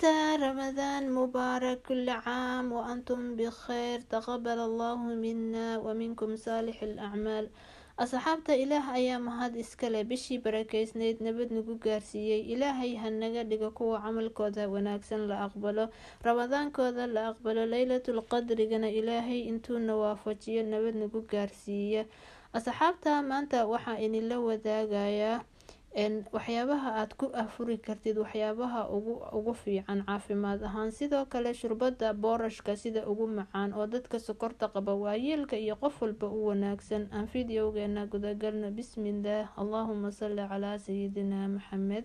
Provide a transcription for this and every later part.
أصحابتا رمضان مبارك كل عام وأنتم بخير تقبل الله منا ومنكم صالح الأعمال أصحابتا إله أيام هاد إسكالي بشي بركيسنيد نبد نقو قارسيي إلهي هنغا ديقو عمل كودا وناكسن لأقبله رمضان كودا لأقبله ليلة القدر جنا إلهي انتو نوافجي نبد نقو قارسيي أصحابتا مانتا وحا إن الله وداقايا waxyaabaha aad ku afuri kartid waxyaabaha ugu fiican caafimaad ahaan sidoo kale shurbada boorashka sida ugu macaan oo dadka sokorta qaba waayeelka iyo qof walba u wanaagsan aan fiidiyowgeena gudagalno bismillaah allahumma salli calaa sayidina maxamed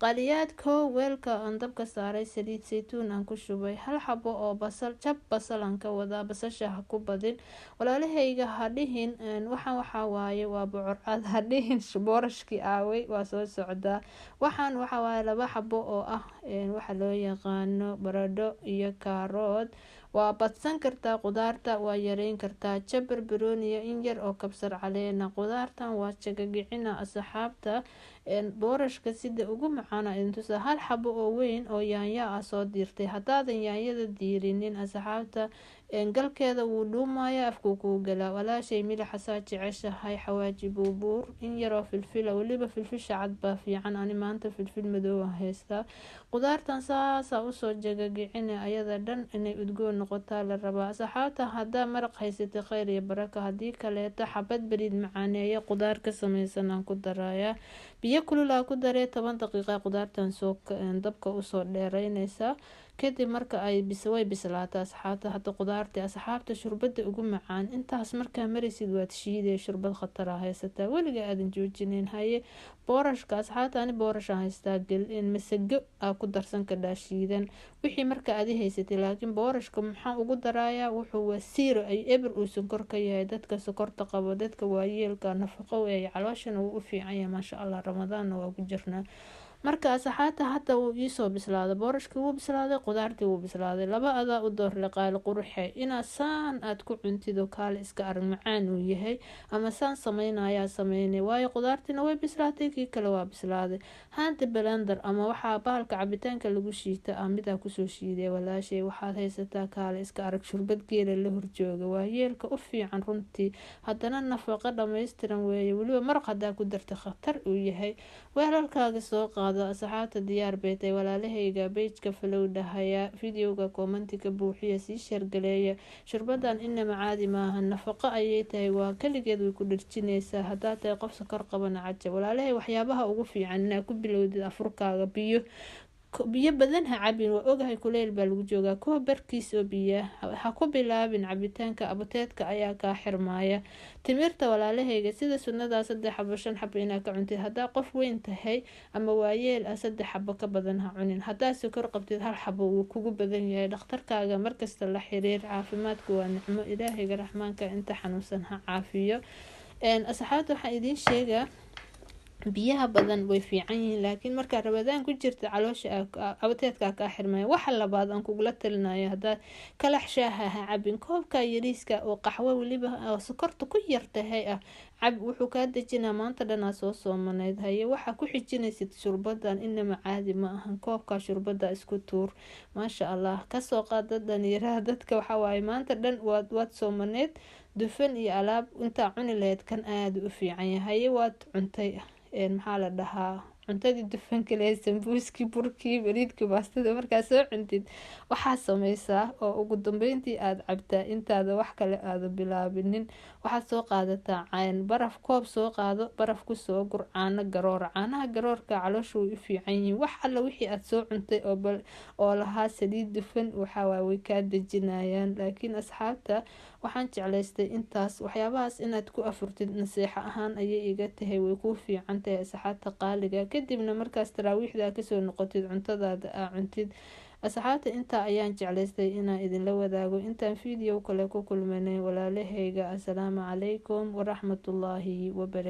qaliyaad koow weelka aan dabka saaray saliid saytuun aan ku shubay hal xabo oo basal aan ka wadaa basasha ha ku badin walaalahayga hadhihin waxaa waaye waa bocorcad hadhihin boorashkii aaway soo socda waxaan waxa waaye 2 xabo oo ah waxa loo yaqaano baradho iyo kaarood waa badsan kartaa qudaarta waa yareyn kartaa jabar barooniyo in yar oo kabsar caleena qudaartan waa jagagicina asxaabta boorashka sida ugu macaana intusa hal xabo oo weyn oo yaanya ah soo diirtay hadaadan yaanyada diirinin asxaabta galkeeda wuu dhuumaya afku ku gala walaashay milixa jeceshahay xawaaji buubuur in yaroo filfil waliba filfisha cad baa fiican ani maanta filfil madow haysta qudaartan saasa u soo jagagicina ayada dhan inay udgoon noqotaa la rabaa asxaabta hadaa maraq haysatay khayr iyo baraka hadii kaleeto xabad bariid macaaneeya qudaar ka samaysan aan ku daraya biyo kulul aan ku darey 10 daqiiqo qudaartan soo dabka u soo dheereynaysa kadib marka ay way bislaataa asxaabta hada qudaarta asxaabta shurbada ugu macaan intaas marka marisid waad shiiday shurbad khatar ah haysataa waliga aadan joojinin haye boorashka asxaabta ani boorash haystaa masago aa ku darsan kadhaa shiidan wixii marka aad haysatay laakiin boorashka maxaa ugu daraaya wuxuu wasiiro ay eber uu sonkor ka yahay dadka sokorta qabo dadka waayeelka nafaqo ay calooshana uu u fiican yahay maasha Allah ramadaanna waa ku jirnaa marka asxaabta hada uu soo bislaaday boorashka wuu bislaaday qudaartii wuu bislaaday laba adaa u door laqaal qurxe ina saan aad ku cuntido kaale iska arag macaan uu yahay ama saan sameynaya sameeyay waayo qudaartina way bislaatay kii kale waa bislaaday hada blender ama waxa baalka cabitaanka lagu shiita amida ku soo shiiday walaashay waxaad haysataa kaale iska arag shurbad geela la horjooga waayeelka u fiican runtii hadana nafaqo dhameystiran weeye waliba maraq hadaa ku dartay khatar uu yahay weelalkaaga soo asxaabta diyaar beetay walaalahayga page-ka follow dhahaya videoga commentiga buuxiya si share galeeya shurbadan inama caadi maaha nafaqo ayay tahay waa kaligeed way ku dhirjinaysaa hadaa tahay qof sokor qabana cajab walaalahay waxyaabaha ugu fiican inaa ku bilowdid afurkaaga biyo badan ha cabin waa ogahay kuleyl baa lagu joogaa kuwa barkiis oo biya ha ku bilaabin cabitaanka abuteedka ayaa kaa xirmaaya timirta walaalahayga sida sunnada 3 xabo 5 xabo inaa ka cuntid hadaa qof weyn tahay ama waayeel 3 xabo ka badan ha cunin hadaa sokor qabtid 1 xabo wuu kugu badan yahay dhakhtarkaaga markasta la xiriir caafimaadku waa nicmo ilaahayga raxmaanka inta xanuunsan ha caafiyo asxaabta waxaan idin sheegaa biyaha badan way fiican yihiin laakiin marka rabadaan ku jirta caloosha abateedka ka xirmay waxa labaad aan kugula talinayo hadaa kala xashaaha cabin koobka yariiska oo qaxwo waliba sokorta ku yartahay cab wuxuu ka dajinaa maanta dhanaa soo soomaneed haye waxa ku xijinaysid shurbadan inama caadi ma ahan koobka shurbada isku tuur maasha Allah ka soo qaada dhalinyarada dadka waxa waaye maanta dhan waad soomaneed dufan iyo alaab inta cuni lahayd kan aad u fiican yahay waad cuntay maxaa la dhahaa cuntadii dufanka leh sambuuski burkii bariidkii baastada markaa soo cuntid waxaa sameysaa oo ugu dambeyntii aad cabtaa intaada wax kale aad bilaabinin waxaad soo qaadataa baraf koob soo qaado baraf ku soo gur caano garoor caanaha garoorka caloosha way u fiican yihiin wax alla wixii aad soo cuntay oo lahaa saliid dufan waxa way ka dajinayaan laakiin asxaabta waxaan jeclaystay intaas waxyaabahaas inaad ku afurtid nasiixa ahaan ayay iga tahay way ku fiican tahay asxaabta qaaliga kadibna markaas taraawiixda ka soo noqotid cuntadaada cuntid asxaabta inta ayaan jeclaystay inaan idinla wadaago intaan video kale ku kulmanay walaalahayga assalaamu calaykum waraxmatullaahi wabarakatuh